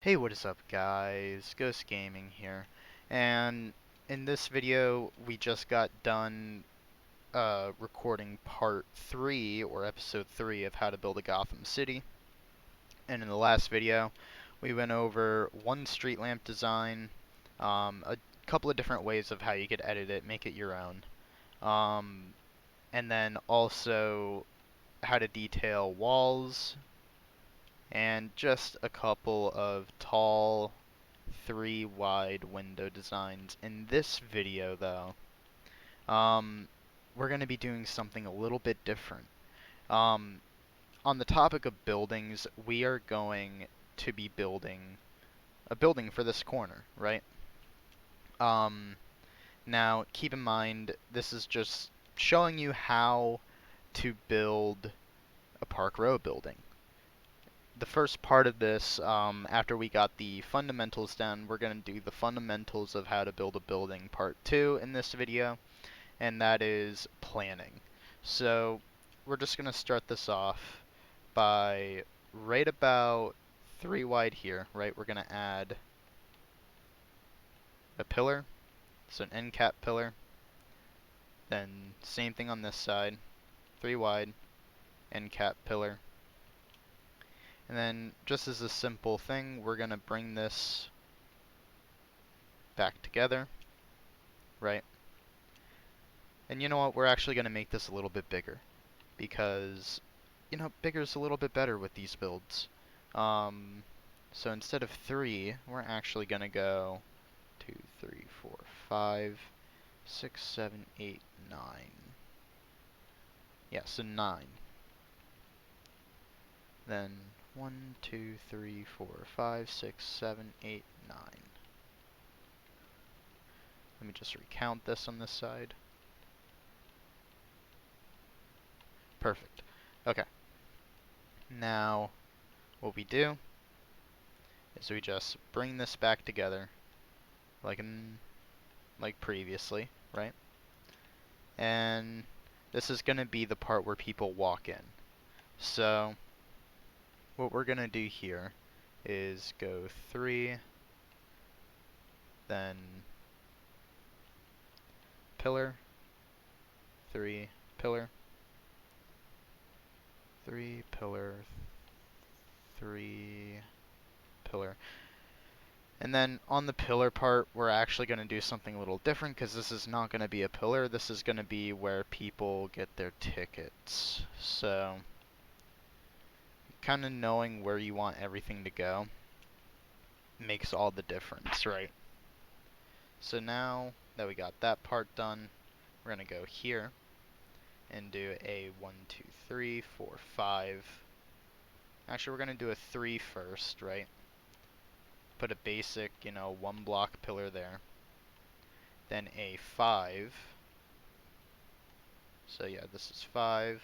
Hey, what is up guys? Ghost Gaming here. And in this video, we just got done recording part 3, or episode 3 of how to build a Gotham City. And in the last video, we went over one street lamp design, a couple of different ways of how you could edit it, make it your own. And then also how to detail walls, and just a couple of tall 3 wide window designs. In this video though, we're going to be doing something a little bit different. Um, on the topic of buildings, we are going to be building a building for this corner, right? Um, Now, keep in mind, this is just showing you how to build a Park Row building. The first part of this, after we got the fundamentals down, we're going to do the fundamentals of how to build a building part 2 in this video, and that is planning. So we're just going to start this off by right about 3 wide here, right? We're going to add a pillar, so an end cap pillar, then same thing on this side, 3 wide, end cap pillar. And then just as a simple thing, we're going to bring this back together, right? And you know what, we're actually going to make this a little bit bigger, because, you know, bigger is a little bit better with these builds. So instead of 3, we're actually going to go 2, 3, 4, 5, 6, 7, 8, 9. Yeah, so 9. Then 1, 2, 3, 4, 5, 6, 7, 8, 9. Let me just recount this on this side. Perfect. Okay. Now, what we do is we just bring this back together like previously, right? And this is going to be the part where people walk in. So what we're going to do here is go 3, then pillar, 3, pillar, 3, pillar, 3, pillar. And then on the pillar part, we're actually going to do something a little different, because this is not going to be a pillar. This is going to be where people get their tickets. So kind of knowing where you want everything to go makes all the difference, right? So now that we got that part done, we're going to go here and do a 1, 2, 3, 4, 5. Actually, we're going to do a 3 first, right? Put a basic, 1 block pillar there. Then a 5. So yeah, this is 5.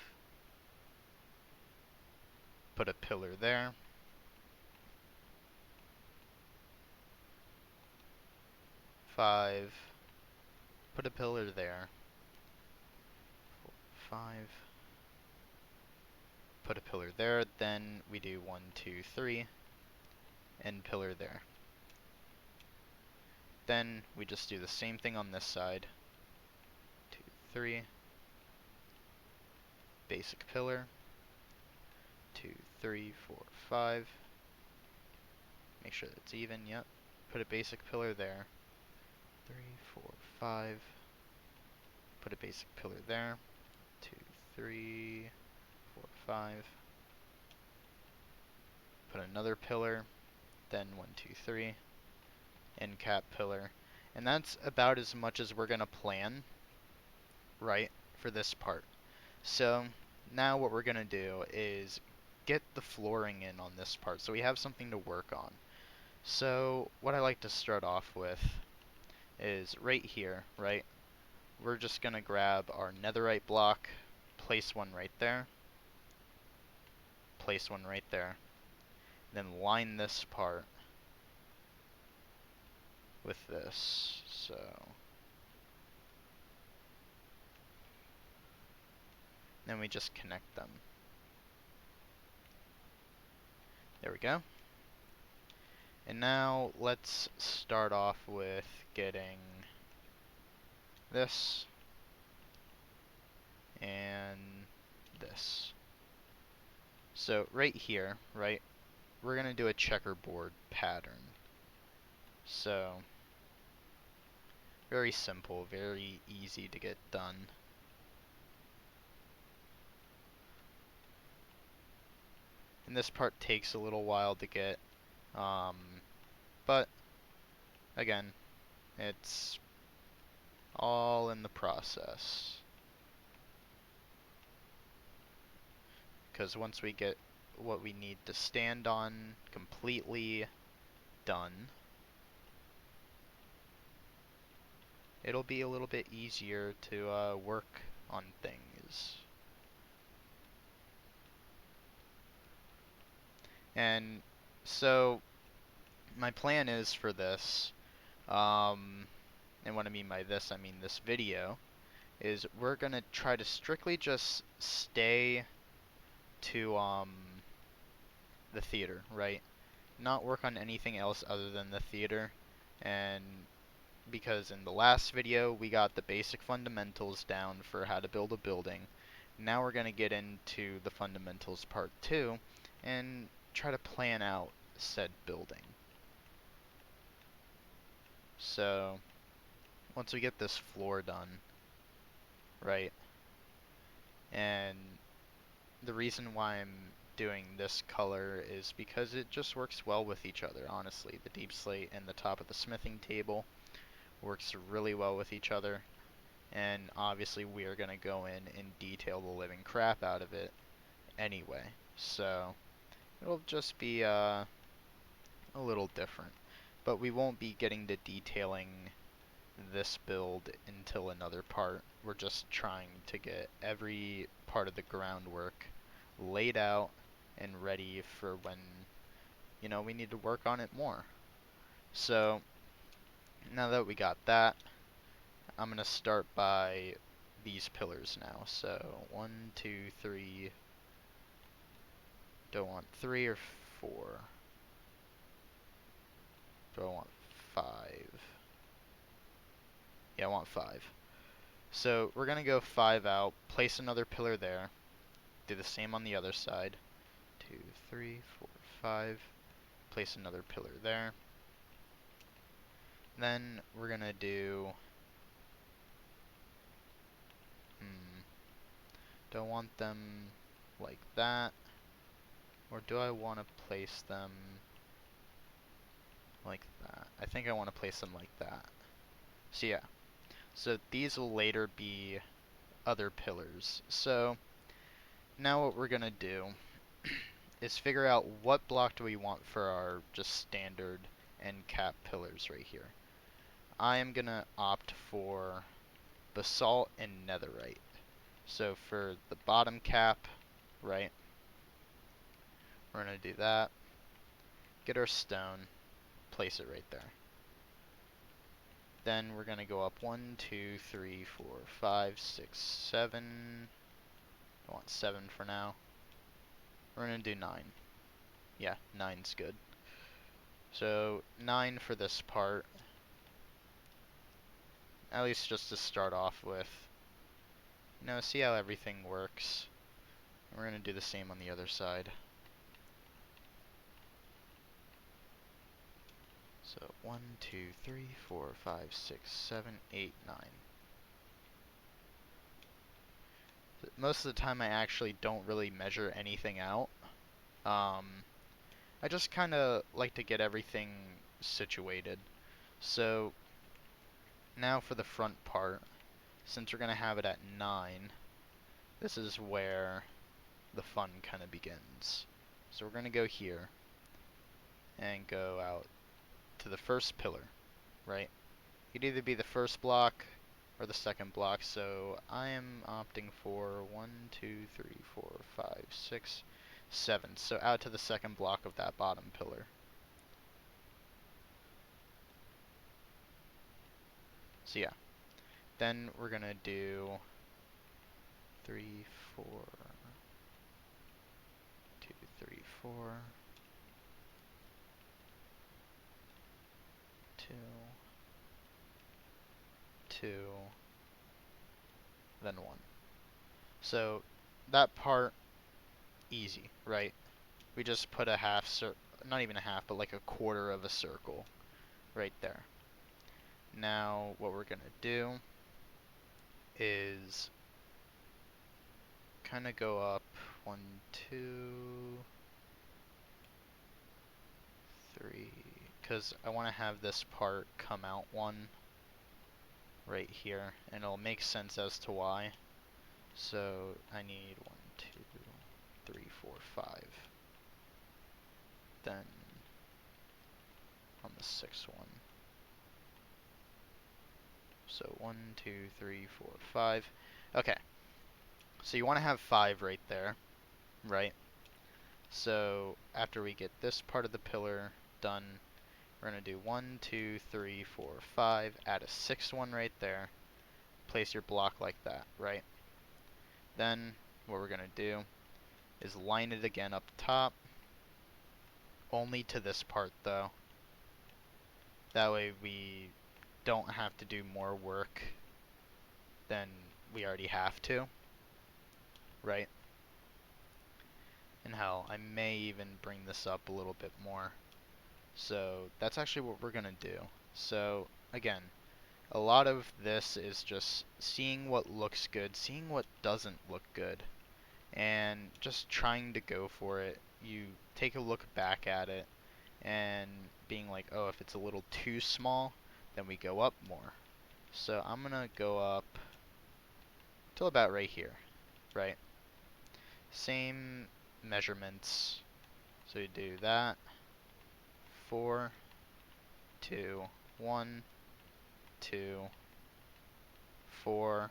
Put a pillar there. 5. Put a pillar there. 5. Put a pillar there. Then we do 1, 2, 3. And pillar there. Then we just do the same thing on this side. 2, 3. Basic pillar. 2, 3, 4, 5. Make sure that's even, yep. Put a basic pillar there. 3, 4, 5. Put a basic pillar there. 2, 3, 4, 5. Put another pillar. Then 1, 2, 3. End cap pillar. And that's about as much as we're going to plan, right, for this part. So now what we're going to do is get the flooring in on this part, so we have something to work on. So what I like to start off with is right here, right? We're just going to grab our netherite block, place one right there, place one right there, then line this part with this. So then we just connect them. There we go. And now let's start off with getting this and this. So right here, right, we're gonna do a checkerboard pattern. So very simple, very easy to get done. And this part takes a little while to get, but again, it's all in the process. Because once we get what we need to stand on completely done, it'll be a little bit easier to work on things. And so my plan is for this, and what I mean by this, I mean this video, is we're gonna try to strictly just stay to the theater, right? Not work on anything else other than the theater. And because in the last video we got the basic fundamentals down for how to build a building, now we're gonna get into the fundamentals part 2 and try to plan out said building. So once we get this floor done, right, and the reason why I'm doing this color is because it just works well with each other, honestly. The deep slate and the top of the smithing table works really well with each other, and obviously we are going to go in and detail the living crap out of it anyway, so it'll just be a little different. But we won't be getting to detailing this build until another part. We're just trying to get every part of the groundwork laid out and ready for when, you know, we need to work on it more. So now that we got that, I'm gonna start by these pillars now. So 1, 2, 3. Do I want 3 or 4? Do I want 5? Yeah, I want 5. So we're gonna go 5 out, place another pillar there, do the same on the other side. 2, 3, 4, 5. Place another pillar there. Then we're gonna do, do I want them like that? Or do I want to place them like that? I think I want to place them like that. So yeah. So these will later be other pillars. So now what we're gonna do is figure out what block do we want for our just standard end cap pillars right here. I am gonna opt for basalt and netherite. So for the bottom cap, right, we're gonna do that. Get our stone, place it right there. Then we're gonna go up 1, 2, 3, 4, 5, 6, 7. I want 7 for now. We're gonna do 9. Yeah, 9's good. So 9 for this part. At least just to start off with. You know, see how everything works. And we're gonna do the same on the other side. So 1, 2, 3, 4, 5, 6, 7, 8, 9. Most of the time I actually don't really measure anything out. I just kind of like to get everything situated. So now for the front part, since we're going to have it at 9, this is where the fun kind of begins. So we're going to go here and go out to the first pillar, right? It'd either be the first block or the second block, so I am opting for 1, 2, 3, 4, 5, 6, 7. So out to the second block of that bottom pillar. So yeah. Then we're gonna do 3, 4, 2, 3, 4. 2, 2, then 1. So that part, easy, right? We just put a not even a half, but like a quarter of a circle right there. Now what we're gonna do is kind of go up 1, 2, 3, because I want to have this part come out 1 right here, and it'll make sense as to why. So I need 1, 2, 3, 4, 5. Then on the 6th one. So 1, 2, 3, 4, 5. Okay. So you want to have 5 right there, right? So after we get this part of the pillar done, we're going to do 1, 2, 3, 4, 5, add a 6th one right there, place your block like that, right? Then what we're going to do is line it again up top, only to this part though. That way we don't have to do more work than we already have to, right? And hell, I may even bring this up a little bit more. So that's actually what we're gonna do. So again, a lot of this is just seeing what looks good, seeing what doesn't look good, and just trying to go for it. You take a look back at it and being like, oh, if it's a little too small, then we go up more. So I'm gonna go up till about right here, right? Same measurements. So you do that, 4, 2, 1, 2, 4,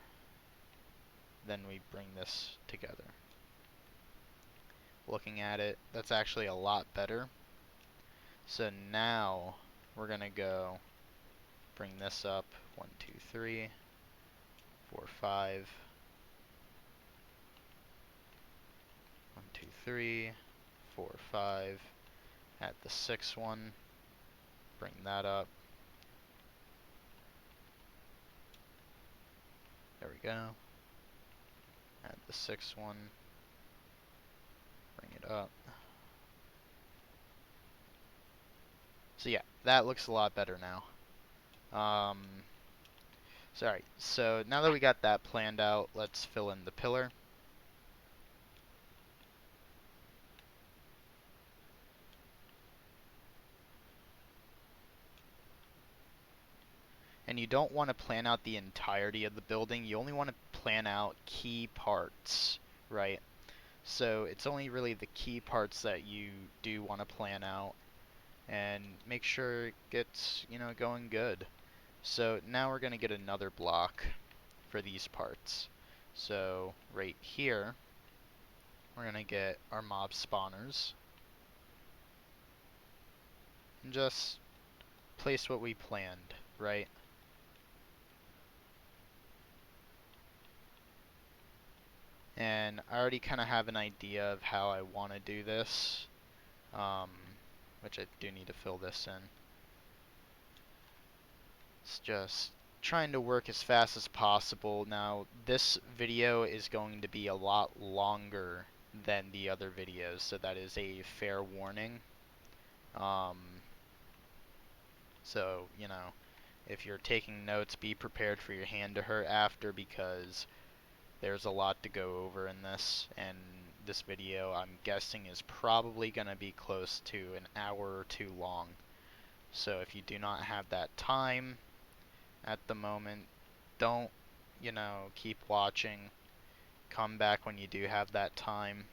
then we bring this together. Looking at it, that's actually a lot better. So now we're gonna go bring this up, 1, 2, 3, 4, 5, 1, 2, 3, 4, 5, add the 6th one, bring that up. There we go. Add the 6th one, bring it up. So yeah, that looks a lot better now. Sorry, so now that we got that planned out, let's fill in the pillar. And you don't want to plan out the entirety of the building, you only want to plan out key parts, right? So it's only really the key parts that you do want to plan out and make sure it gets, going good. So now we're going to get another block for these parts. So right here, we're going to get our mob spawners and just place what we planned, right? And I already kind of have an idea of how I want to do this, which I do need to fill this in. It's just trying to work as fast as possible. Now, this video is going to be a lot longer than the other videos, so that is a fair warning. So, if you're taking notes, be prepared for your hand to hurt after, because there's a lot to go over in this, and this video, I'm guessing, is probably going to be close to an hour or two long. So if you do not have that time at the moment, don't, keep watching. Come back when you do have that time,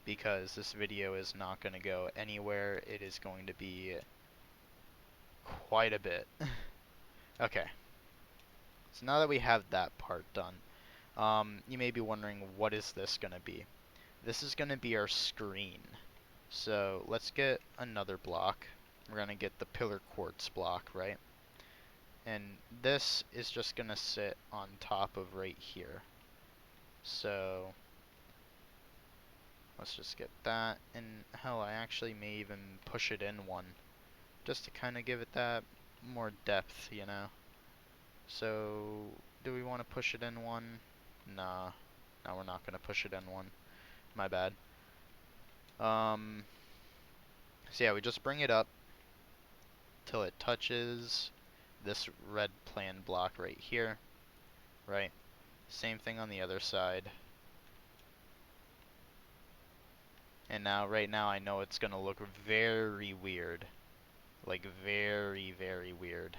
because this video is not going to go anywhere. It is going to be quite a bit. Okay, so now that we have that part done, you may be wondering, what is this going to be? This is going to be our screen. So let's get another block. We're going to get the pillar quartz block, right? And this is just going to sit on top of right here. So let's just get that. And hell, I actually may even push it in one. just to kind of give it that more depth, you know. So, do we want to push it in one? Nah. No, we're not going to push it in one. My bad. So yeah, we just bring it up till it touches this red plan block right here, right? Same thing on the other side. And now, right now, I know it's gonna look very weird. Like, very, very weird.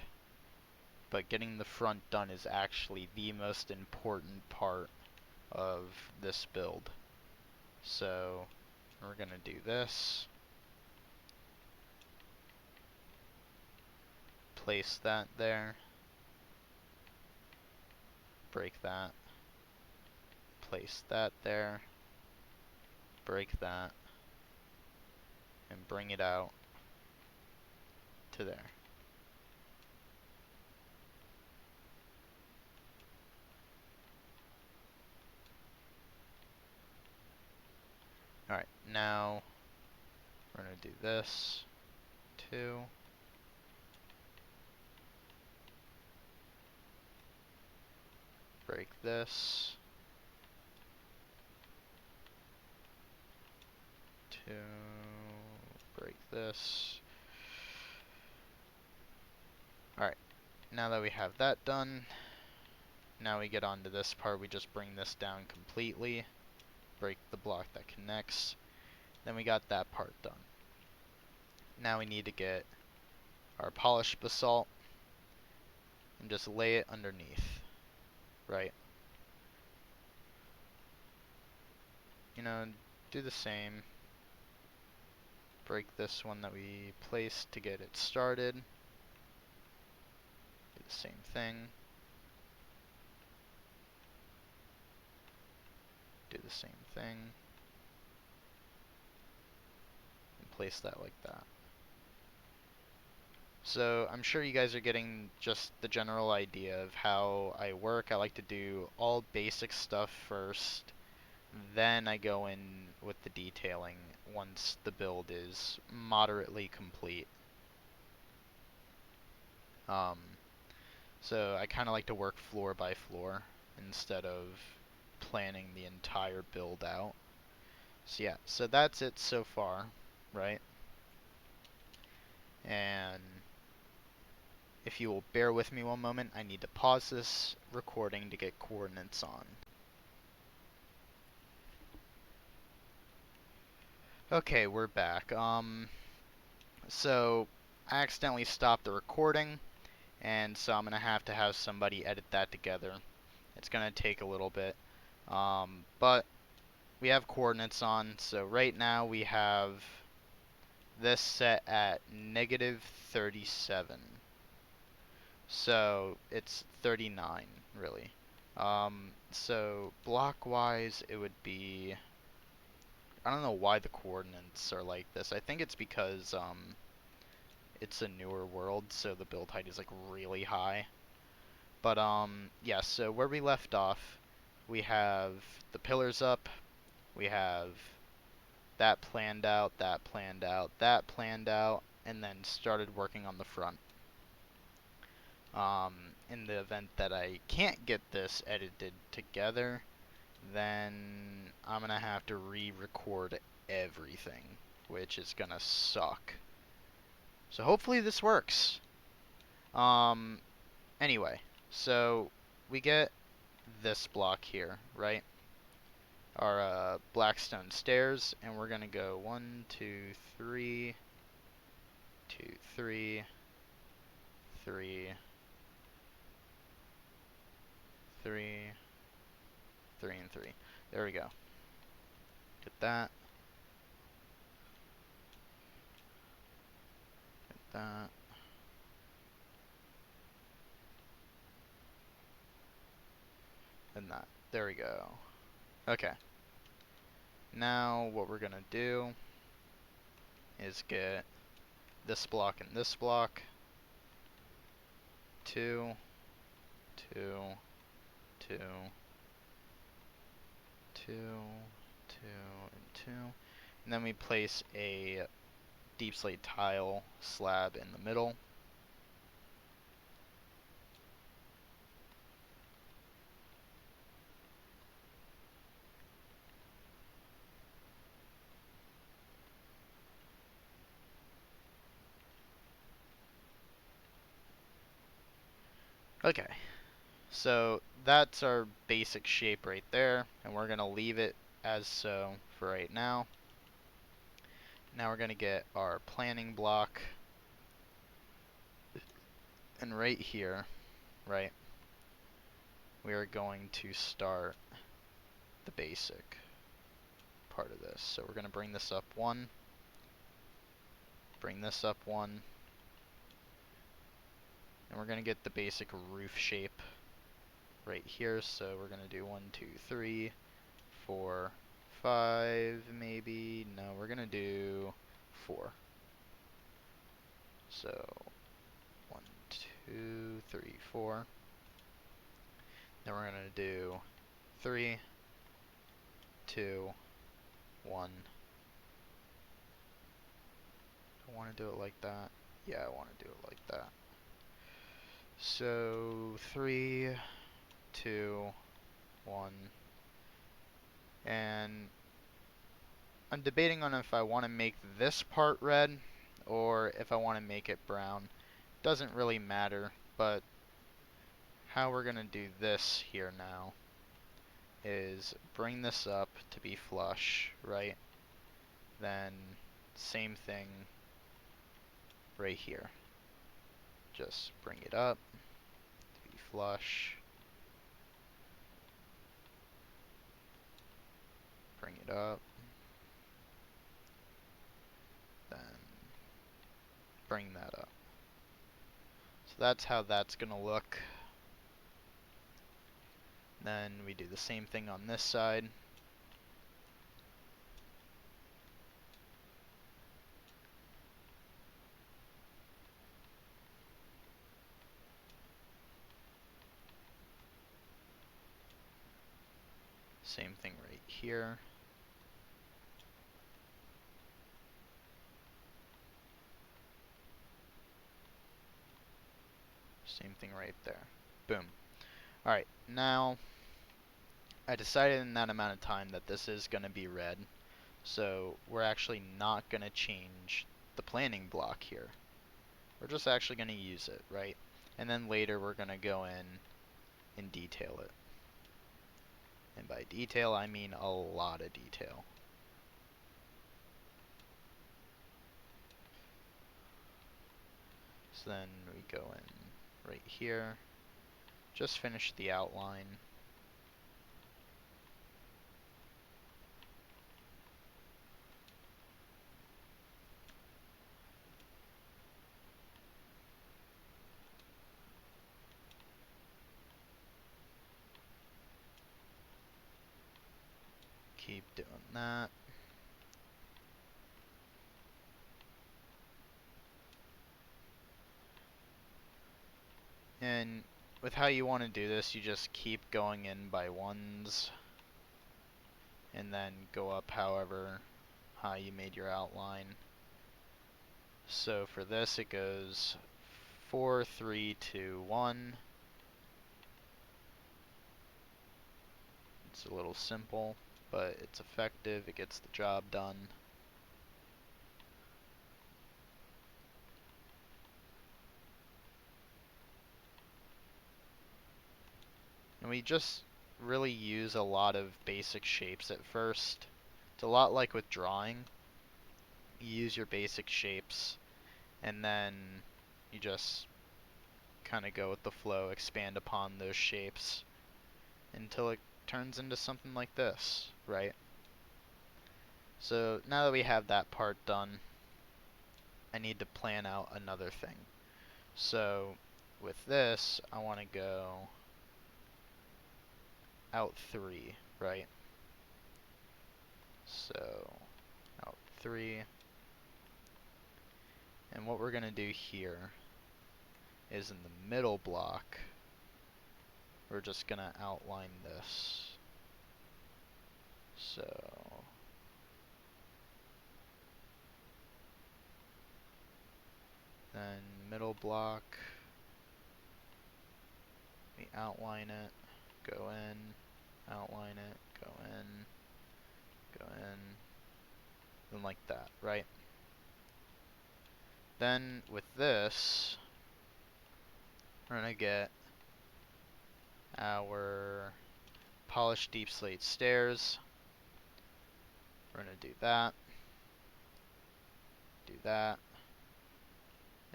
But getting the front done is actually the most important part of this build. So, we're gonna do this. Place that there. Break that. Place that there. Break that. And bring it out to there. Alright, now we're going to do this, 2, break this, 2, break this. Alright, now that we have that done, now we get on to this part. We just bring this down completely, break the block that connects, then we got that part done. Now we need to get our polished basalt and just lay it underneath, right? You know, do the same. Break this one that we placed to get it started. Do the same thing. Do the same thing. And place that like that. So I'm sure you guys are getting just the general idea of how I work. I like to do all basic stuff first, then I go in with the detailing once the build is moderately complete. So I kind of like to work floor by floor instead of planning the entire build out. So yeah, so that's it so far, right? And if you will bear with me one moment, I need to pause this recording to get coordinates on. Okay, we're back. So I accidentally stopped the recording, and so I'm gonna have to have somebody edit that together. It's gonna take a little bit, but we have coordinates on. So right now we have this set at -37. So it's 39, really. So block-wise, it would be... I don't know why the coordinates are like this. I think it's because it's a newer world, so the build height is like really high. But yeah, so where we left off, we have the pillars up, we have that planned out, that planned out, that planned out, and then started working on the front. In the event that I can't get this edited together, then I'm gonna have to re-record everything, which is gonna suck. So hopefully this works. Anyway, so we get this block here, right? Our blackstone stairs, and we're gonna go 1, 2, 3, 2, 3, 3, 3, 3, and 3. There we go. Get that. Get that. And that. There we go. Okay. Now what we're gonna do is get this block and this block. 2, 2, 2, 2, 2, and 2. And then we place a deep slate tile slab in the middle. Okay, so that's our basic shape right there, and we're going to leave it as so for right now. Now we're going to get our planning block, and right here, right, we are going to start the basic part of this. So we're going to bring this up one, bring this up one, and we're going to get the basic roof shape right here. So we're going to do 1, 2, 3, 4, 5, maybe. No, we're going to do 4. So 1, 2, 3, 4. Then we're going to do 3, 2, 1. I want to do it like that. Yeah, I want to do it like that. So 3, 2, 1. And I'm debating on if I want to make this part red or if I want to make it brown. Doesn't really matter, but how we're going to do this here now is bring this up to be flush, right? Then same thing right here. Just bring it up to be flush. Bring it up. Then bring that up. So that's how that's going to look. Then we do the same thing on this side. Same thing right here. Same thing right there. Boom. Alright, now I decided in that amount of time that this is going to be red. So we're actually not going to change the planning block here. We're just actually going to use it, right? And then later we're going to go in and detail it. And by detail, I mean a lot of detail. So then we go in right here, just finish the outline. Keep doing that. And with how you want to do this, you just keep going in by ones and then go up however high you made your outline. So for this it goes 4, 3, 2, 1. It's a little simple, but it's effective. It gets the job done. And we just really use a lot of basic shapes at first. It's a lot like with drawing. You use your basic shapes and then you just kind of go with the flow, expand upon those shapes until it turns into something like this, right? So now that we have that part done, I need to plan out another thing. So with this, I want to go out 3, right? So out 3. And what we're going to do here is in the middle block, we're just going to outline this. So Then middle block, we outline it, go in, outline it, go in, and like that, right? Then with this, we're gonna get our polished deep slate stairs. We're gonna do that,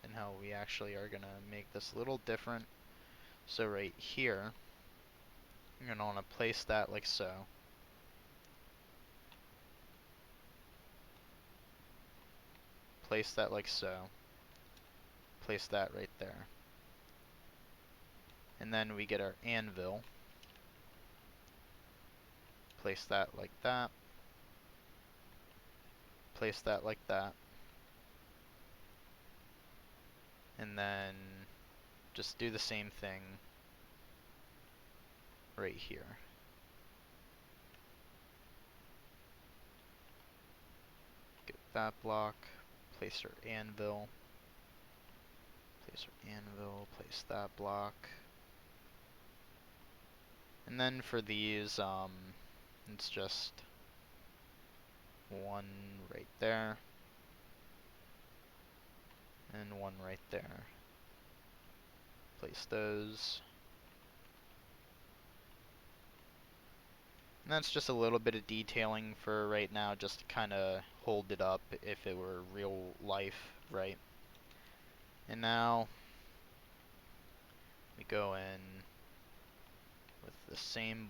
and how we actually are gonna make this a little different. So right here, you're gonna wanna place that like so. Place that like so. Place that right there. And then we get our anvil. Place that like that. Place that like that. And then just do the same thing right here. Get that block. Place our anvil. Place our anvil. Place that block. And then for these, it's just one right there. And one right there. Place those. And that's just a little bit of detailing for right now, just to kind of hold it up if it were real life, right? And now we go in with the same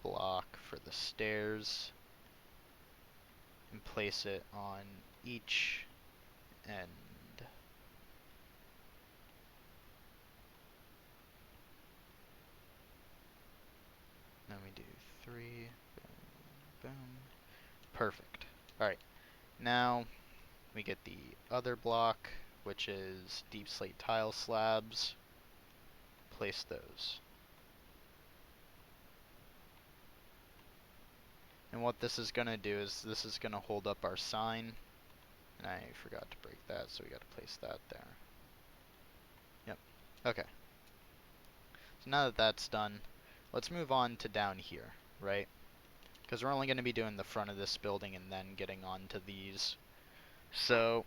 block for the stairs and place it on each end. Then we do 3, boom, boom. Perfect. Alright, now we get the other block, which is deep slate tile slabs. Place those. And what this is going to do is this is going to hold up our sign. And I forgot to break that, so we got to place that there. Yep. Okay. So now that that's done, let's move on to down here, right? Because we're only going to be doing the front of this building and then getting on to these. So,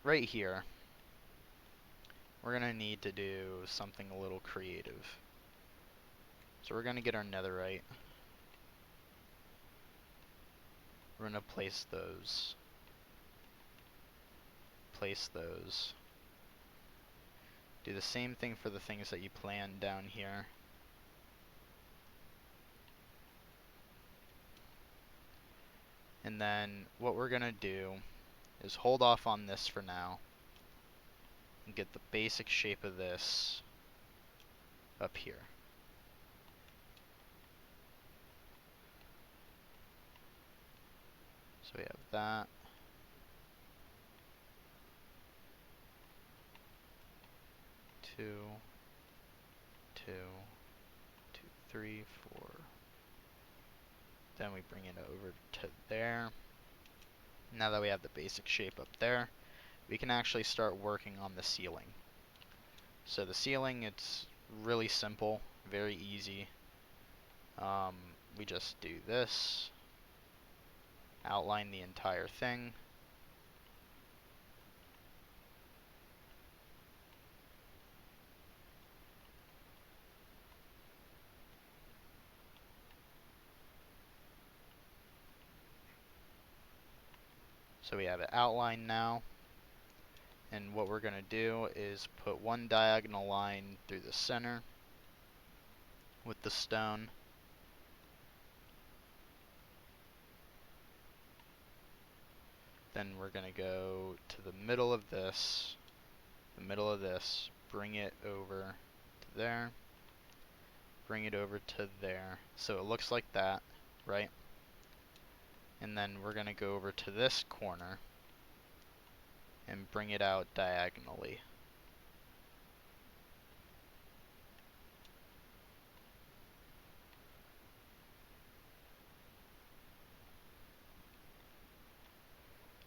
right here, we're going to need to do something a little creative. So we're going to get our netherite. We're going to place those. Place those. Do the same thing for the things that you planned down here. And then what we're going to do is hold off on this for now and get the basic shape of this up here. So we have that. 2, 2, 2, 3, 4. Then we bring it over to there. Now that we have the basic shape up there, we can actually start working on the ceiling. So the ceiling, it's really simple, very easy. We just do this, outline the entire thing. So we have it outlined now. And what we're going to do is put one diagonal line through the center with the stone. Then we're going to go to the middle of this, bring it over to there, bring it over to there. So it looks like that, right? And then we're going to go over to this corner and bring it out diagonally.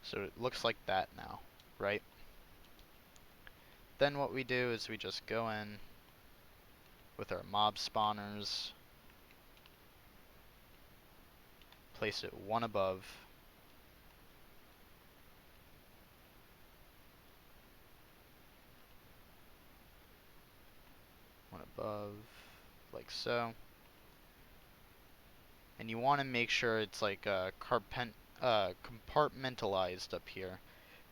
So it looks like that now, right? Then what we do is we just go in with our mob spawners, place it one above, like so. And you want to make sure it's like compartmentalized up here,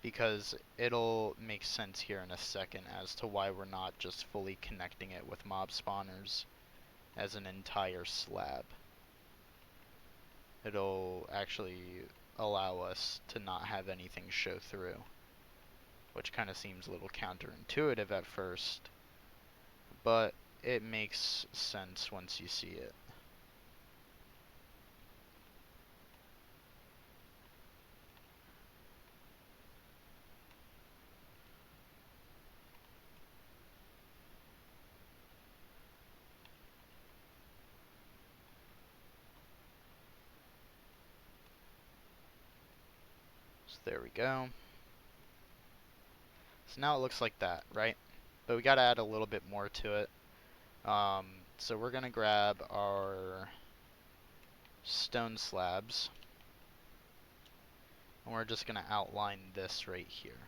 because it'll make sense here in a second as to why we're not just fully connecting it with mob spawners as an entire slab. It'll actually allow us to not have anything show through, which kind of seems a little counterintuitive at first, but it makes sense once you see it. So there we go. So now it looks like that, right? But we gotta add a little bit more to it. So we're gonna grab our stone slabs, and we're just gonna outline this right here.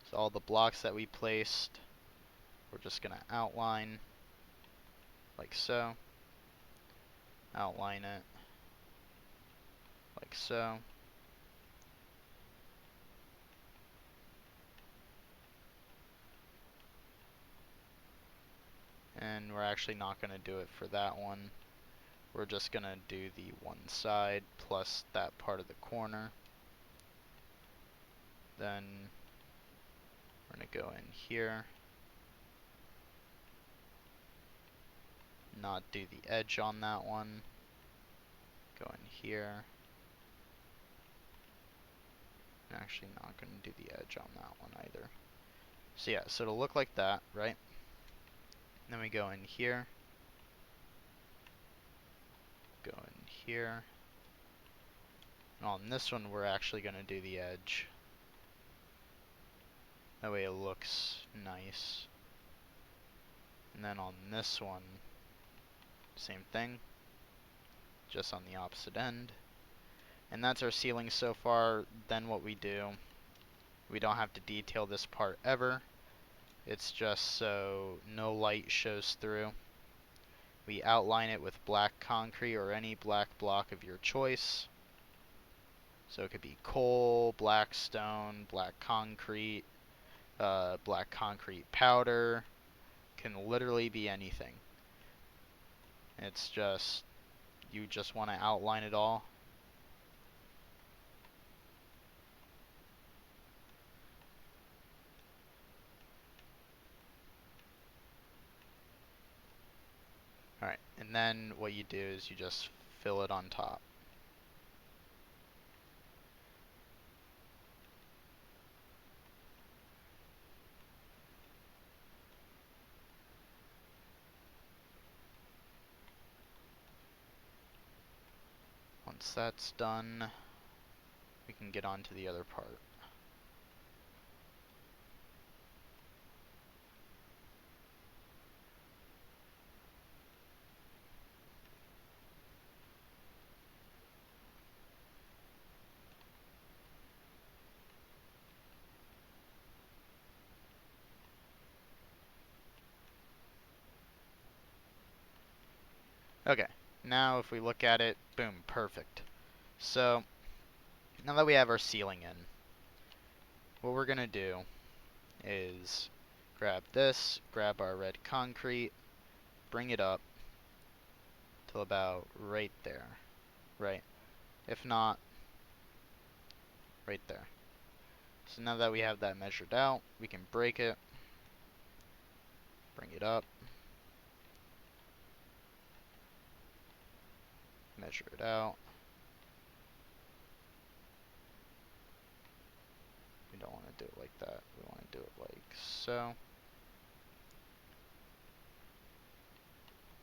So all the blocks that we placed, we're just gonna outline like so. Outline it like so. And we're actually not gonna do it for that one. We're just gonna do the one side plus that part of the corner. Then we're gonna go in here, not do the edge on that one. Go in here. Actually not gonna do the edge on that one either. So yeah, so it'll look like that, right? Then we go in here. Go in here. And on this one, we're actually gonna do the edge. That way it looks nice. And then on this one, same thing, just on the opposite end. And that's our ceiling so far. Then what we do, we don't have to detail this part ever. It's just so no light shows through. We outline it with black concrete or any black block of your choice. So it could be coal, black stone, black concrete powder. Can literally be anything. It's just, you just want to outline it all. Alright, and then what you do is you just fill it on top. Once that's done, we can get on to the other part. Okay, now if we look at it, boom, perfect. So, now that we have our ceiling in, what we're going to do is grab this, grab our red concrete, bring it up till about right there, right? If not, right there. So now that we have that measured out, we can break it, bring it up, measure it out. We don't want to do it like that. We want to do it like so.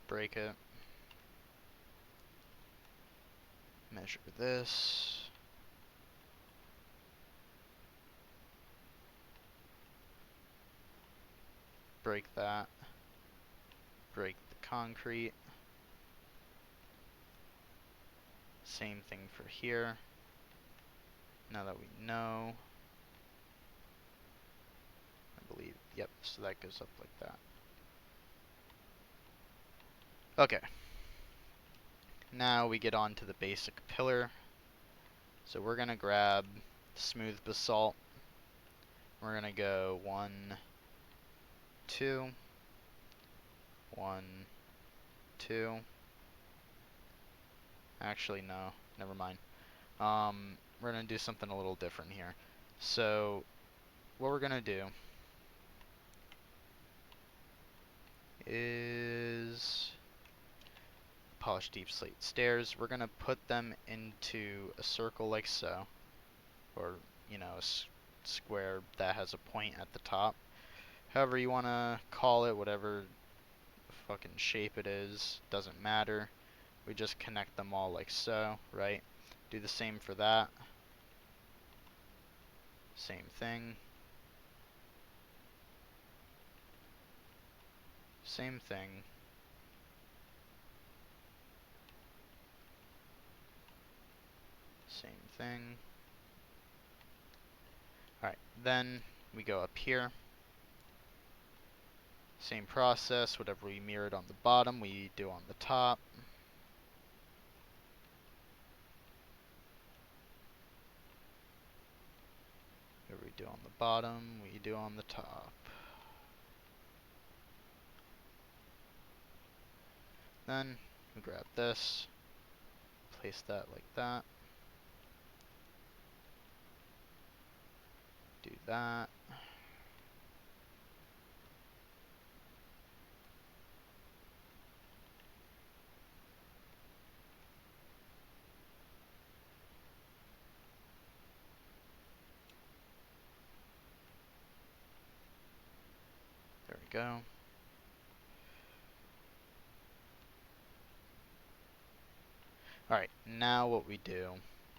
Break it. Measure this. break that. Break the concrete. Same thing for here. Now that we know, I believe, yep, so that goes up like that. Okay. Now we get on to the basic pillar. So we're gonna grab smooth basalt. We're gonna go 1, 2, 1, 2. Actually, no, never mind. We're gonna do something a little different here. So what we're gonna do is polish deep slate stairs. We're gonna put them into a circle like so, or you know, a square that has a point at the top. However you wanna call it, whatever fucking shape it is, doesn't matter. We just connect them all like so, right? Do the same for that. Same thing. Same thing. Same thing. Alright, then we go up here. Same process, whatever we mirrored on the bottom, we do on the top. Whatever we do on the bottom, we do on the top. Then we grab this, place that like that. Do that. There we go. Alright, now what we do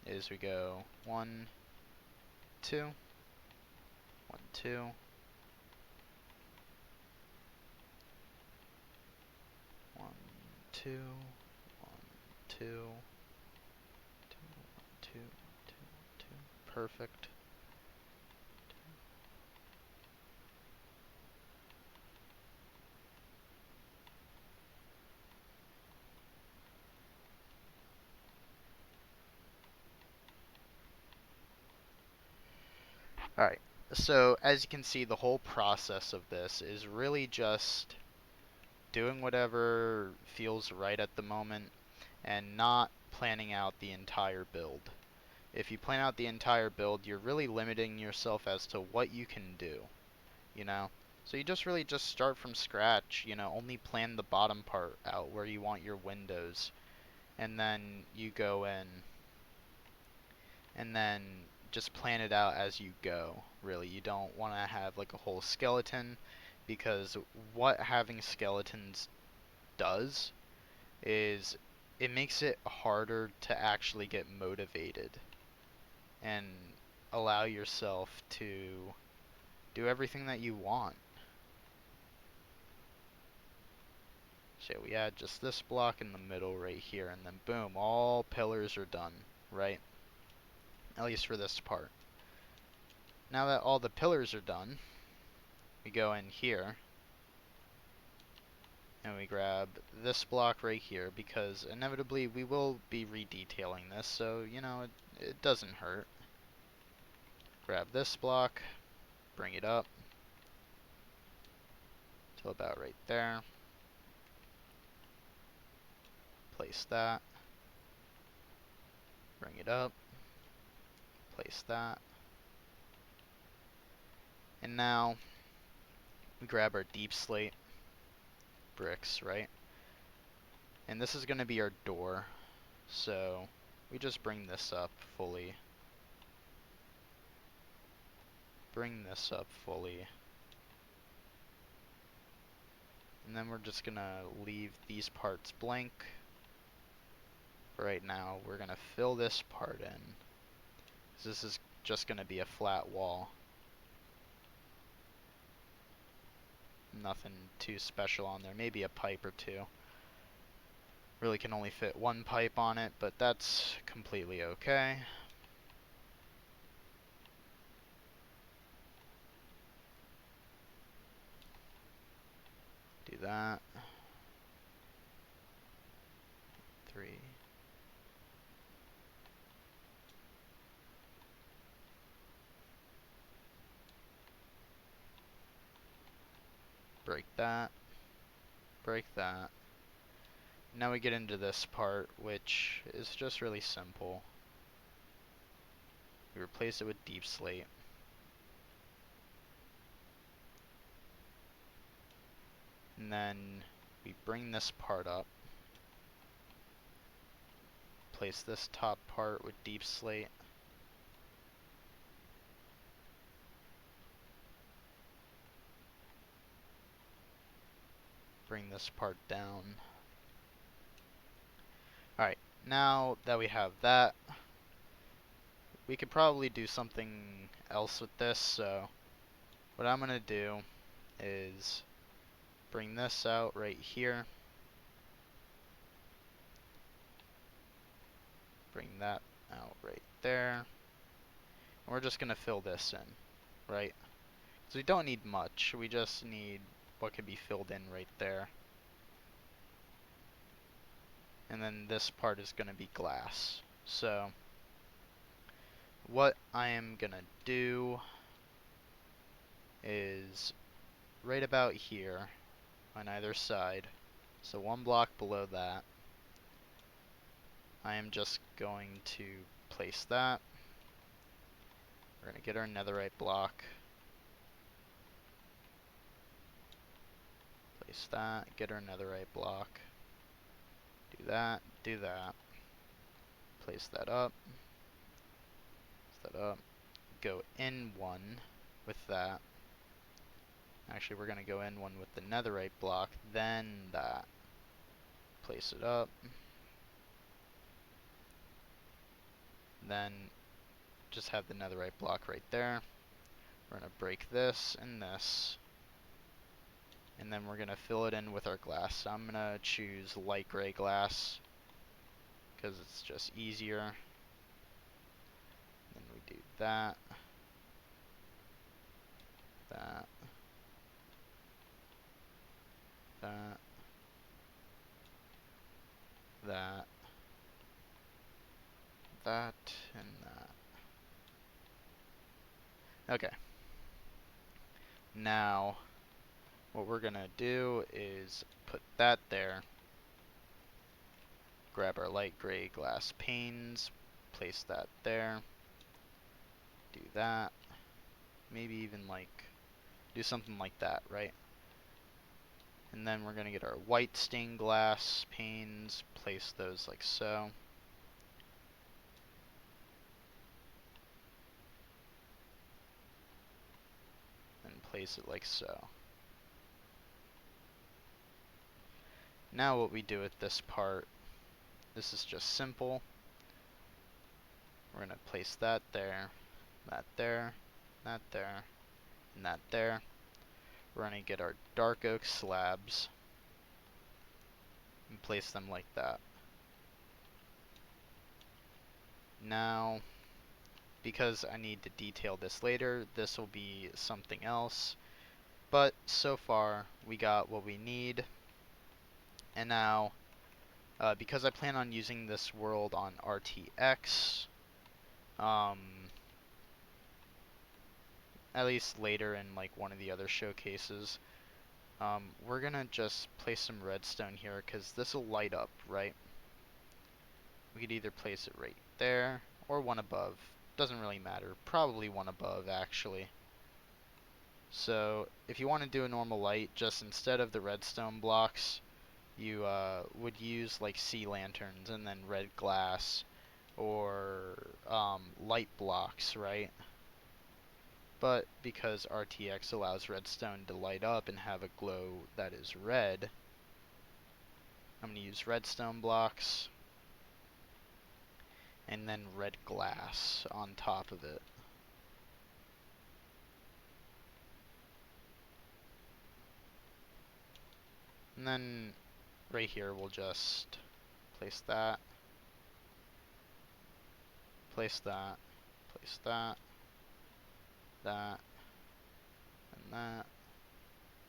is we go 1, 2, 1, 2, 1, 2, 1, 2, 2, 1, 2, 2, 2. Perfect. Alright, so as you can see, the whole process of this is really just doing whatever feels right at the moment and not planning out the entire build. If you plan out the entire build, you're really limiting yourself as to what you can do, you know? So you just really just start from scratch, you know, only plan the bottom part out where you want your windows, and then you go in and then just plan it out as you go. Really, you don't want to have like a whole skeleton, because what having skeletons does is it makes it harder to actually get motivated and allow yourself to do everything that you want. So we add just this block in the middle right here, and then boom, all pillars are done, right? At least for this part. Now that all the pillars are done, we go in here and we grab this block right here, because inevitably we will be redetailing this, so you know, it doesn't hurt. Grab this block, bring it up to about right there, place that, bring it up, place that, and now we grab our deep slate bricks, right? And this is going to be our door, so we just bring this up fully. Bring this up fully. And then we're just going to leave these parts blank. For right now, we're going to fill this part in, 'cause this is just going to be a flat wall. Nothing too special on there. Maybe a pipe or two. Really can only fit one pipe on it, but that's completely okay. Do that. 3. Break that. Break that. Now we get into this part, which is just really simple. We replace it with deep slate. And then we bring this part up. Place this top part with deep slate. Bring this part down. Alright, now that we have that, we could probably do something else with this, so what I'm going to do is bring this out right here. Bring that out right there. And we're just going to fill this in, right? So we don't need much, we just need what can be filled in right there. And then this part is going to be glass. So what I am going to do is right about here on either side, so one block below that, I am just going to place that. We're going to get our netherite block, place that, get our netherite block, do that, place that up, go in one with that. Actually, we're going to go in one with the netherite block, then that. Place it up. Then just have the netherite block right there. We're going to break this and this. And then we're going to fill it in with our glass. So I'm going to choose light gray glass because it's just easier. Then we do that. That. That. That. That. And that. Okay. Now, what we're going to do is put that there. Grab our light gray glass panes. Place that there. Do that. Maybe even like do something like that, right? And then we're going to get our white stained glass panes, place those like so. And place it like so. Now what we do with this part, this is just simple. We're going to place that there, that there, that there, and that there. We're going to get our dark oak slabs and place them like that. Now, because I need to detail this later, this will be something else. But so far, we got what we need. And now, because I plan on using this world on RTX, at least later in like one of the other showcases, we're gonna just place some redstone here because this will light up, right? We could either place it right there or one above. Doesn't really matter. Probably one above, actually. So if you want to do a normal light, just instead of the redstone blocks, you would use like sea lanterns and then red glass or light blocks, right? But because RTX allows redstone to light up and have a glow that is red, I'm going to use redstone blocks and then red glass on top of it. And then right here we'll just place that, place that, place that, that, and that,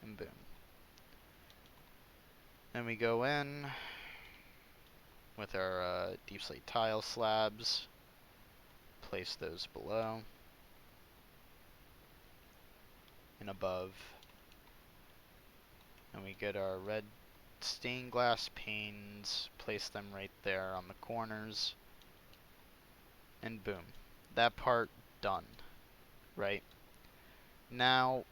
and boom. Then we go in with our deep slate tile slabs, place those below and above. And we get our red stained glass panes, place them right there on the corners, and boom. That part done, right? Now,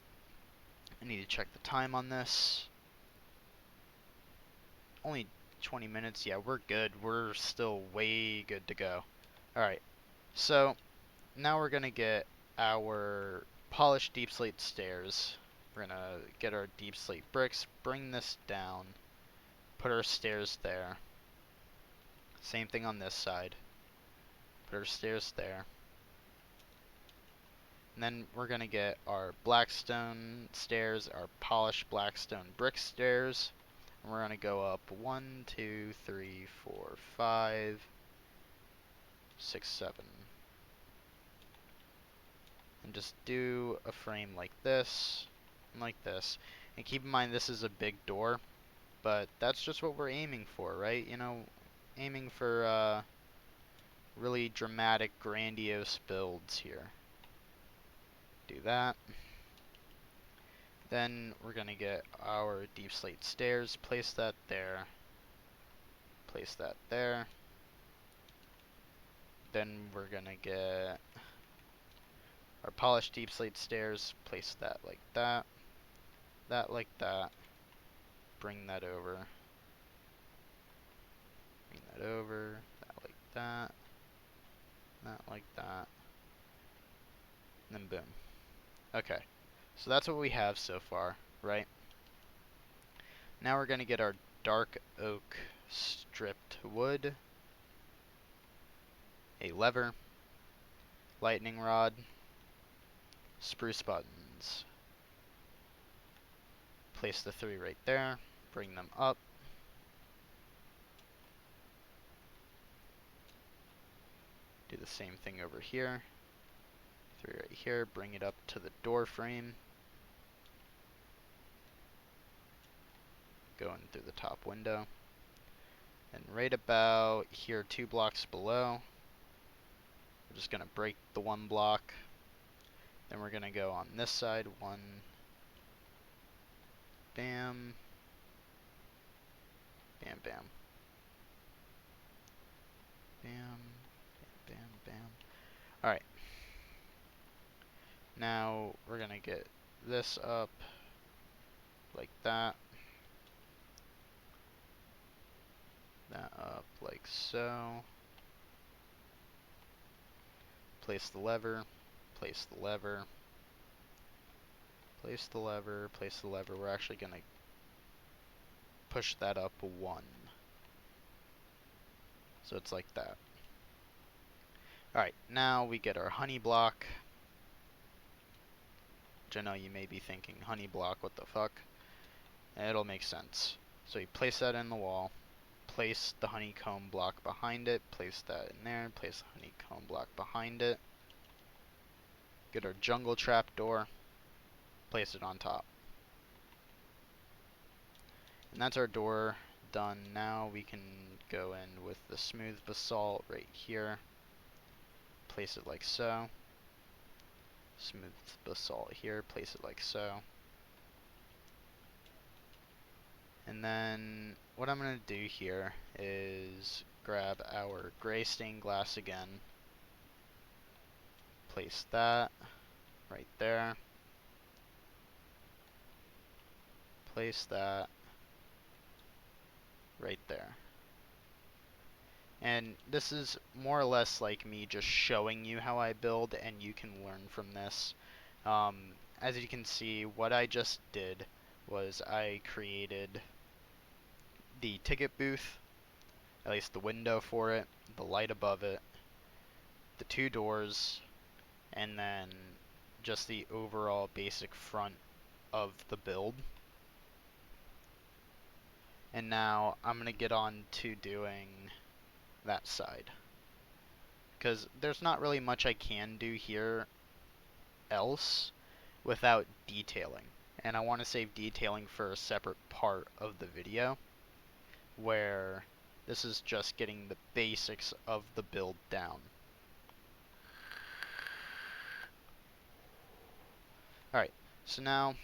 I need to check the time on this. Only 20 minutes, yeah, we're good. We're still way good to go. Alright, so now we're gonna get our polished deep slate stairs. We're gonna get our deep slate bricks, bring this down, put our stairs there. Same thing on this side. Put our stairs there. And then we're gonna get our blackstone stairs, our polished blackstone brick stairs. And we're gonna go up 1, 2, 3, 4, 5, 6, 7. And just do a frame like this, and like this. And keep in mind this is a big door, but that's just what we're aiming for, right? You know, aiming for really dramatic, grandiose builds here. Do that. Then we're gonna get our deep slate stairs, place that there, place that there. Then we're gonna get our polished deep slate stairs, place that like that like that, bring that over, that like that like that, and then boom. Okay, so that's what we have so far, right? Now we're gonna get our dark oak stripped wood, a lever, lightning rod, spruce buttons. Place the 3 right there, bring them up. Do the same thing over here. 3 right here, bring it up to the door frame. Going through the top window. And right about here, 2 blocks below, we're just gonna break the 1 block. Then we're gonna go on this side, 1, bam, bam, bam, bam, bam, bam. Alright. Now we're gonna get this up like that. That up like so. Place the lever, place the lever, place the lever, place the lever. We're actually gonna push that up 1. So it's like that. Alright, now we get our honey block. Which I know you may be thinking, honey block, what the fuck? It'll make sense. So you place that in the wall, place the honeycomb block behind it, place that in there, place the honeycomb block behind it. Get our jungle trap door, place it on top. And that's our door done. Now we can go in with the smooth basalt right here. Place it like so. Smooth basalt here, place it like so. And then what I'm going to do here is grab our gray stained glass again. Place that right there. Place that right there. And this is more or less like me just showing you how I build, and you can learn from this. As you can see, what I just did was I created the ticket booth, at least the window for it, the light above it, the 2 doors, and then just the overall basic front of the build. And now I'm going to get on to doing that side. Because there's not really much I can do here else without detailing. And I want to save detailing for a separate part of the video, where this is just getting the basics of the build down. Alright, so now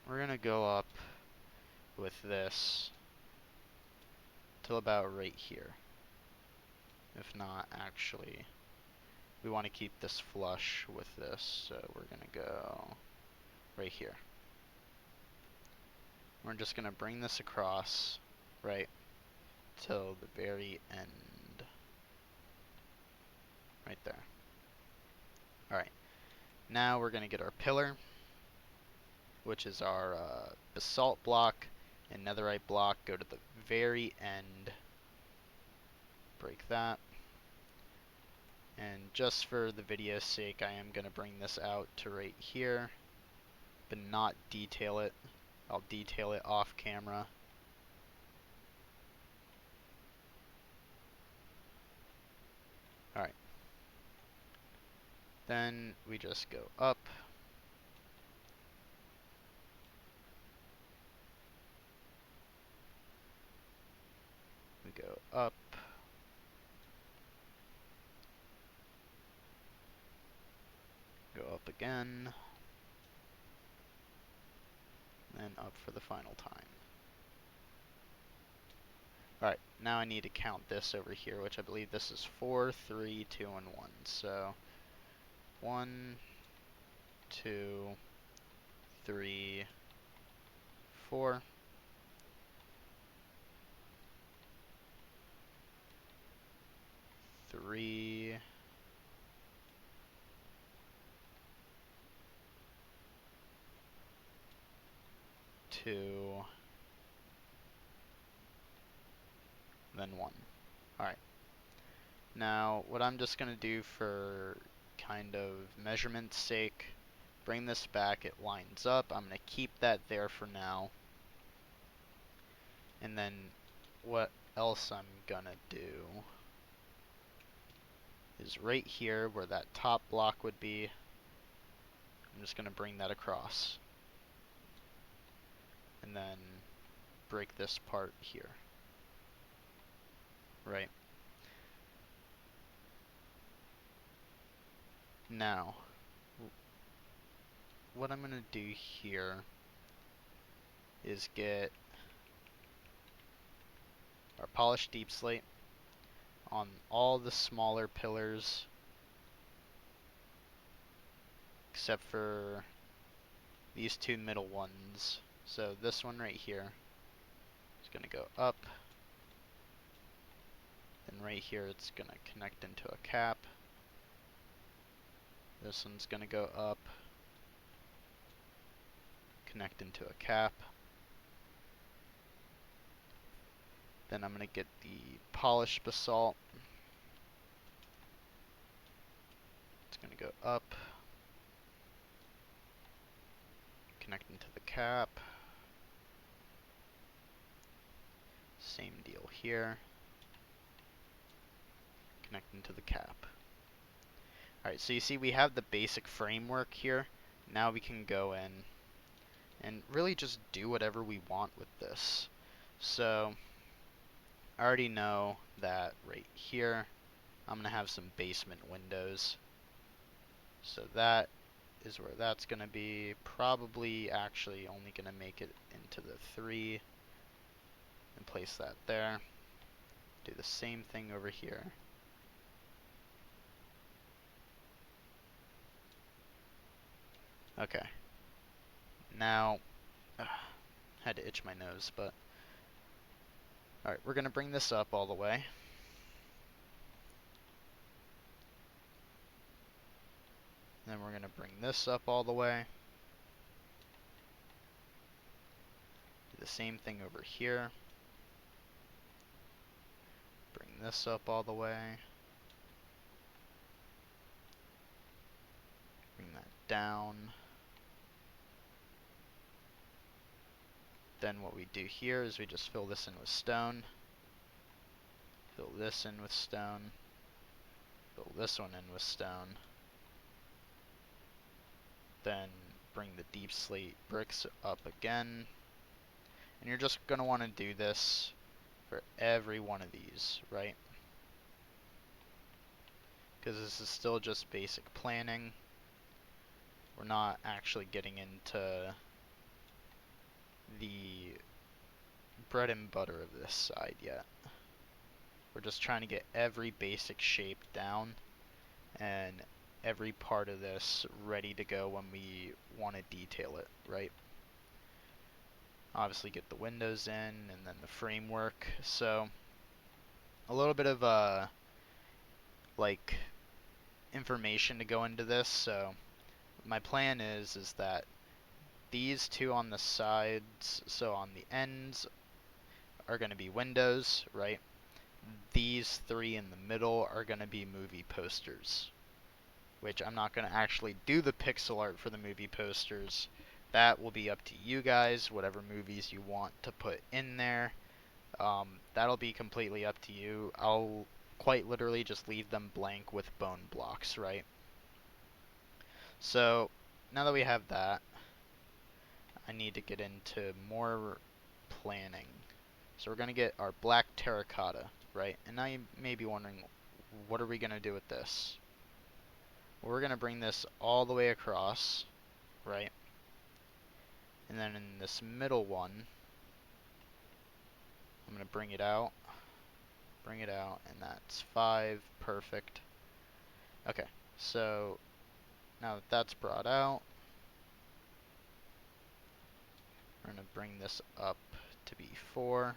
we're going to go up with this till about right here. If not, actually, we want to keep this flush with this, so we're going to go right here. We're just going to bring this across, right, till the very end. Right there. Alright, now we're going to get our pillar, which is our basalt block and netherite block. Go to the very end, break that. And just for the video's sake, I am going to bring this out to right here, but not detail it. I'll detail it off camera. Alright. Then we just go up. We go up. Go up again. And up for the final time. Alright, now I need to count this over here, which I believe this is 4, 3, 2, and 1. So, 1, 2, 3, 4. 3, 2, then 1. Alright. Now, what I'm just going to do for kind of measurement's sake, bring this back, it lines up. I'm going to keep that there for now. And then what else I'm going to do is right here where that top block would be, I'm just going to bring that across. And then break this part here. Right. Now, what I'm going to do here is get our polished deep slate on all the smaller pillars except for these two middle ones. So this one right here is going to go up, and right here it's going to connect into a cap. This one's going to go up, connect into a cap. Then I'm going to get the polished basalt. It's going to go up, connect into the cap. Same deal here. Connect into the cap. Alright, so you see we have the basic framework here. Now we can go in and really just do whatever we want with this. So, I already know that right here, I'm going to have some basement windows. So that is where that's going to be. Probably actually only going to make it into the 3 and place that there. Do the same thing over here. Okay. Now, had to itch my nose, but alright, we're going to bring this up all the way. Then we're going to bring this up all the way. Do the same thing over here. Bring this up all the way. Bring that down. Then what we do here is we just fill this in with stone, fill this in with stone, fill this one in with stone, then bring the deep slate bricks up again, and you're just going to want to do this for every one of these, right? Because this is still just basic planning. We're not actually getting into the bread and butter of this side yet. We're just trying to get every basic shape down and every part of this ready to go when we want to detail it, right? Obviously get the windows in and then the framework. So a little bit of like information to go into this. So my plan is that these two on the sides, so on the ends, are going to be windows, right? These three in the middle are going to be movie posters, which I'm not going to actually do the pixel art for the movie posters. That will be up to you guys, whatever movies you want to put in there. That'll be completely up to you. I'll quite literally just leave them blank with bone blocks, right? So, now that we have that, I need to get into more planning. So we're going to get our black terracotta, right? And now you may be wondering, what are we going to do with this? Well, we're going to bring this all the way across, right? And then in this middle one, I'm going to bring it out, and that's 5, perfect. Okay, so now that that's brought out, we're going to bring this up to be 4,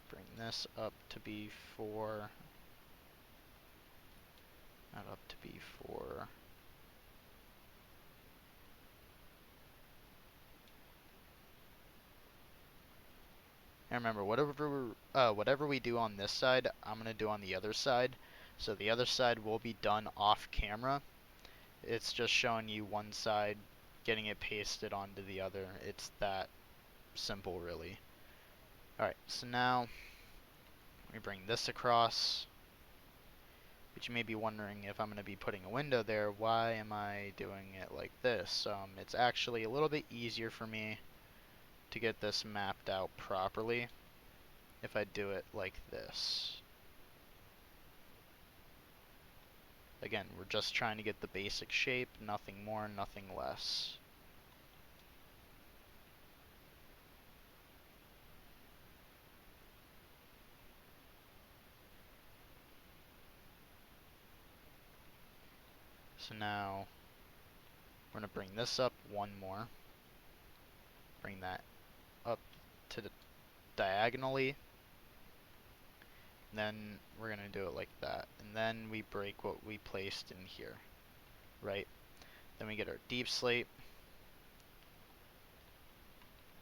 bring this up to be 4, that up to be 4. And remember, whatever we do on this side, I'm going to do on the other side. So the other side will be done off camera. It's just showing you one side, getting it pasted onto the other. It's that simple, really. Alright, so now we bring this across. But you may be wondering, if I'm going to be putting a window there, why am I doing it like this? It's actually a little bit easier for me to get this mapped out properly if I do it like this. Again, we're just trying to get the basic shape, nothing more, nothing less. So now we're going to bring this up one more. Bring that up to the diagonally. And then we're going to do it like that. And then we break what we placed in here, right? Then we get our deep slate.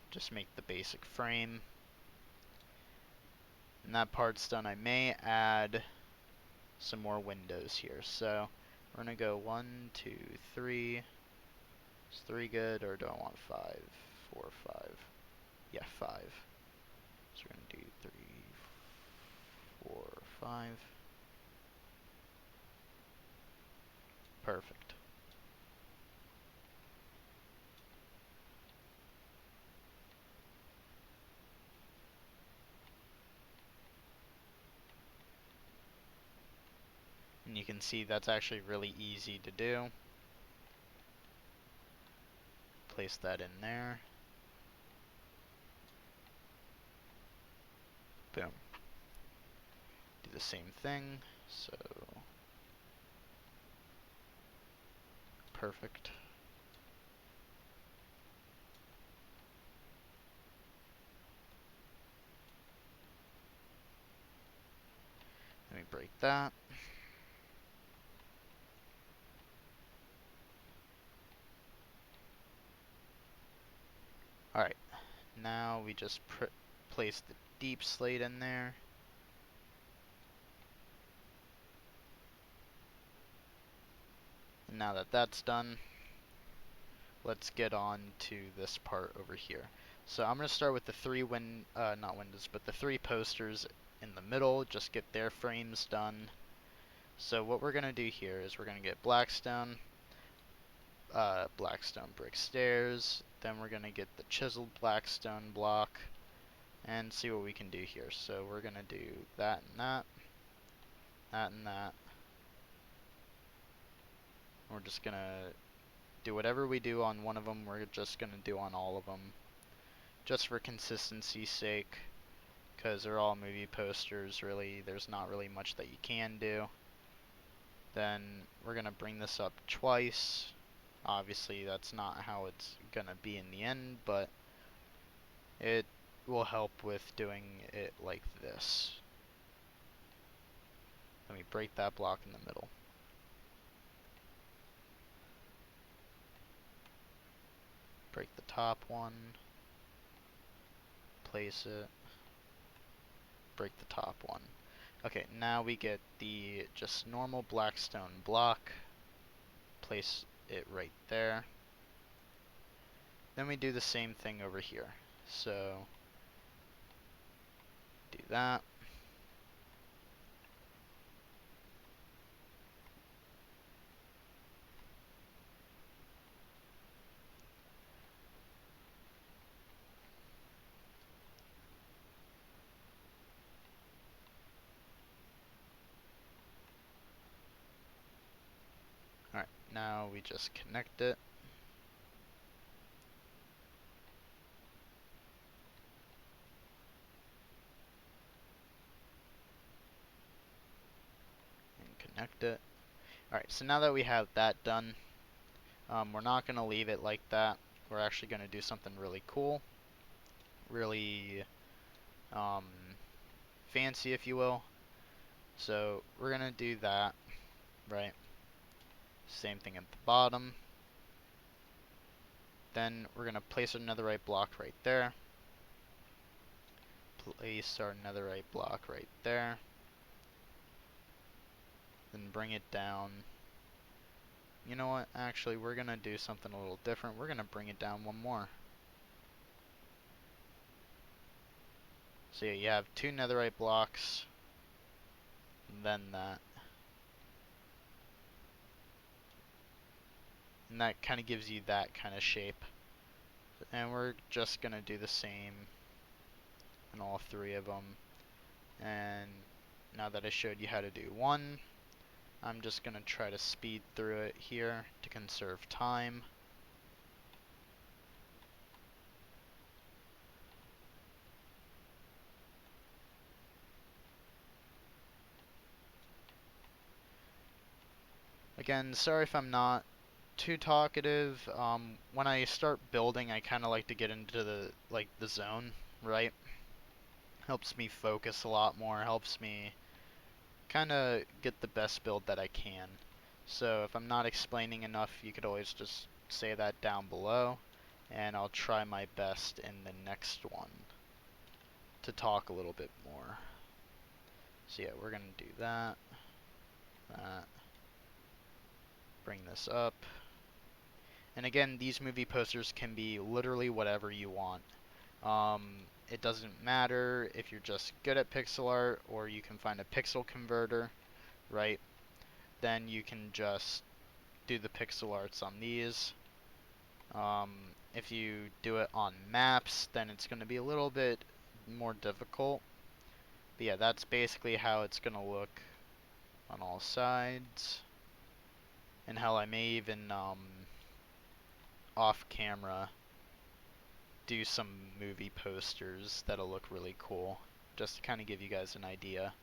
Just make the basic frame. And that part's done. I may add some more windows here. So we're going to go 1, 2, 3. Is 3 good, or do I want 5? 4, 5. Yeah, 5. So we're going to do 3, 4, 5. Perfect. And you can see that's actually really easy to do. Place that in there. Boom. Do the same thing. So, perfect. Let me break that. Alright, now we just place the deep slate in there. And now that that's done, let's get on to this part over here. So I'm going to start with the not windows, but the three posters in the middle, just get their frames done. So what we're going to do here is we're going to get Blackstone brick stairs, then we're going to get the chiseled Blackstone block, and see what we can do here. So we're going to do that and that, that and that. We're just going to do whatever we do on one of them, we're just going to do on all of them, just for consistency's sake, because they're all movie posters, really, there's not really much that you can do. Then we're going to bring this up twice. Obviously that's not how it's going to be in the end, but it will help with doing it like this. Let me break that block in the middle. Break the top one, place it, break the top one. Okay, now we get the just normal Blackstone block, place it right there. Then we do the same thing over here. So, do that. Alright, now we just connect it. And connect it. Alright, so now that we have that done, we're not going to leave it like that. We're actually going to do something really cool. Really fancy, if you will. So we're going to do that, right? Same thing at the bottom. Then we're going to place our netherite block right there. Place our netherite block right there. Then bring it down. You know what? Actually, we're going to do something a little different. We're going to bring it down one more. So yeah, you have two netherite blocks. And then that. And that kind of gives you that kind of shape. And we're just going to do the same in all three of them. And now that I showed you how to do one, I'm just going to try to speed through it here to conserve time. Again, sorry if I'm not too talkative. When I start building, I kind of like to get into the zone, right? Helps me focus a lot more, helps me kind of get the best build that I can. So if I'm not explaining enough, you could always just say that down below, and I'll try my best in the next one to talk a little bit more. So yeah, we're gonna do that, that, bring this up. And again, these movie posters can be literally whatever you want. It doesn't matter if you're just good at pixel art or you can find a pixel converter, right? Then you can just do the pixel arts on these. If you do it on maps, then it's going to be a little bit more difficult. But yeah, that's basically how it's going to look on all sides. And how I may even off camera do some movie posters that'll look really cool, just to kind of give you guys an idea,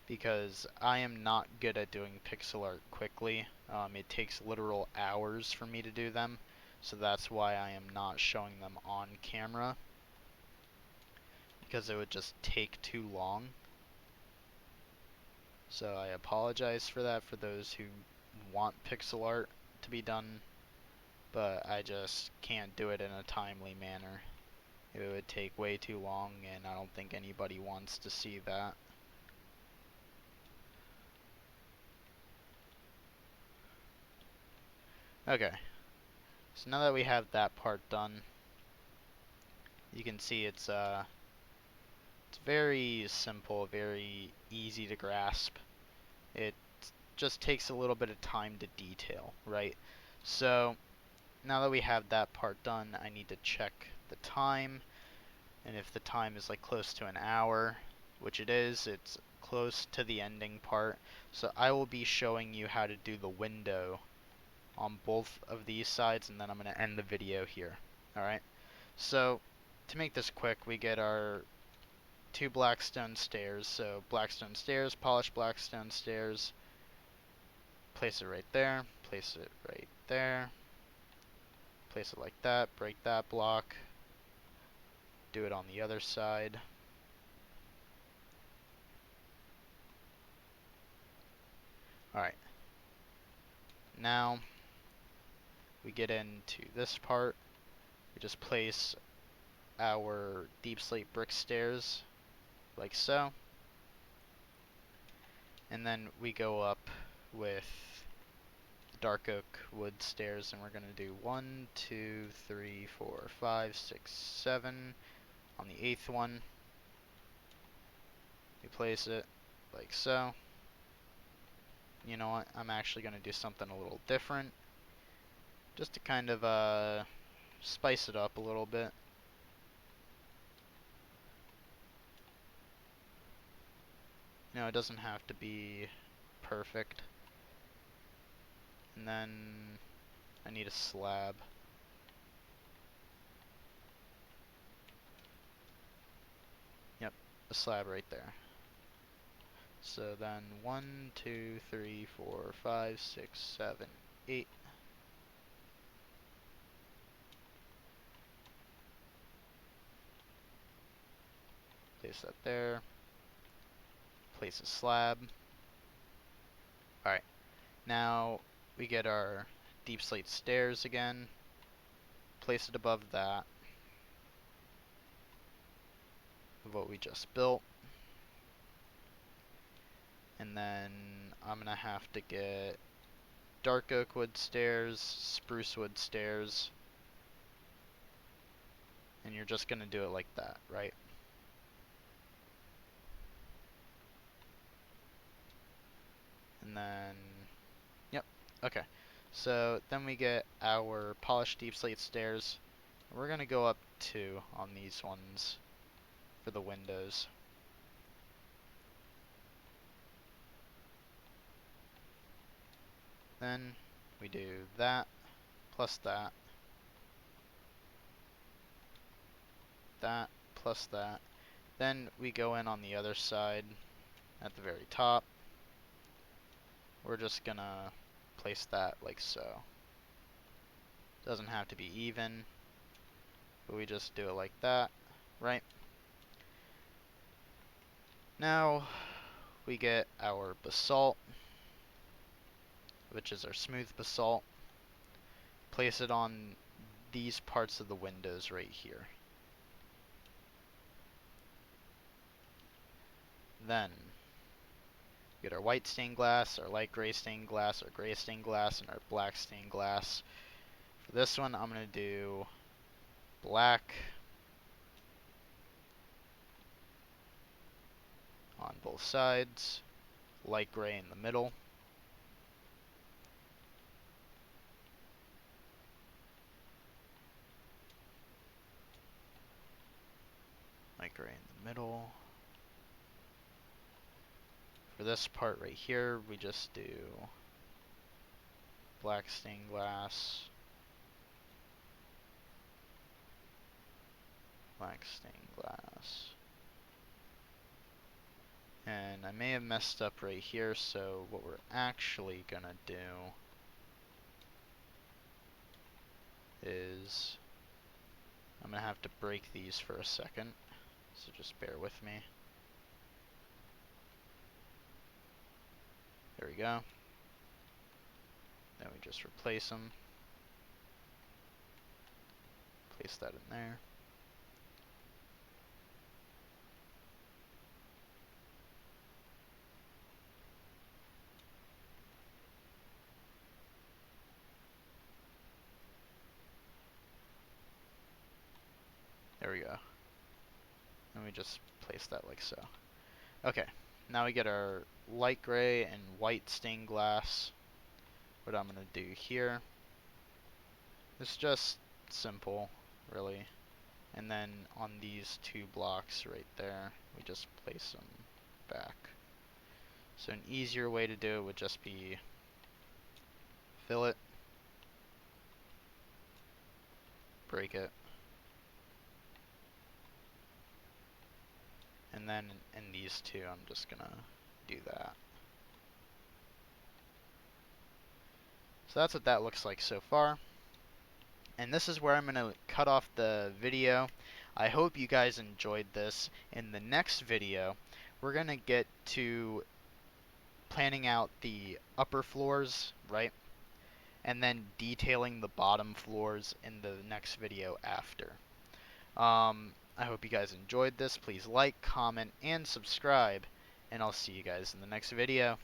because I am not good at doing pixel art quickly. It takes literal hours for me to do them, so that's why I am not showing them on camera, because it would just take too long. So I apologize for that for those who want pixel art to be done, but I just can't do it in a timely manner. It would take way too long, and I don't think anybody wants to see that. Okay. So now that we have that part done, you can see it's very simple, very easy to grasp. It just takes a little bit of time to detail, right? So now that we have that part done, I need to check the time, and if the time is like close to an hour, which it is, it's close to the ending part. So I will be showing you how to do the window on both of these sides, and then I'm going to end the video here. Alright, so to make this quick, we get our two blackstone stairs. So blackstone stairs, polished blackstone stairs, place it right there, place it right there, place it like that, break that block, do it on the other side. Alright, now we get into this part. We just place our deep slate brick stairs like so, and then we go up with dark oak wood stairs, and we're going to do 1, 2, 3, 4, 5, 6, 7. On the 8th one, we place it like so. You know what, I'm actually going to do something a little different, just to kind of spice it up a little bit. You know, it doesn't have to be perfect. And then I need a slab. Yep, a slab right there. So then 1, 2, 3, 4, 5, 6, 7, 8. Place that there. Place a slab. Alright, now we get our deep slate stairs again. Place it above that of what we just built. And then I'm gonna have to get dark oak wood stairs, spruce wood stairs, and you're just gonna do it like that, right? And then, yep, okay. So then we get our polished deep slate stairs. We're gonna go up 2 on these ones for the windows. Then we do that, plus that, that, plus that. Then we go in on the other side at the very top. We're just gonna place that like so. Doesn't have to be even, but we just do it like that, right? Now we get our basalt, which is our smooth basalt. Place it on these parts of the windows right here. Then get our white stained glass, our light gray stained glass, our gray stained glass, and our black stained glass. For this one, I'm going to do black on both sides, light gray in the middle. Light gray in the middle. For this part right here, we just do black stained glass, black stained glass. And I may have messed up right here, so what we're actually gonna do is I'm gonna have to break these for a second, so just bear with me. There we go. Then we just replace them. Place that in there. There we go. And we just place that like so. Okay, now we get our light gray and white stained glass. What I'm going to do here is just simple, really. And then on these two blocks right there, we just place them back. So an easier way to do it would just be fill it, break it, and then in these two I'm just gonna do that. So that's what that looks like so far. And this is where I'm gonna cut off the video. I hope you guys enjoyed this. In the next video, we're gonna get to planning out the upper floors, right? And then detailing the bottom floors in the next video after. I hope you guys enjoyed this. Please like, comment, and subscribe, and I'll see you guys in the next video.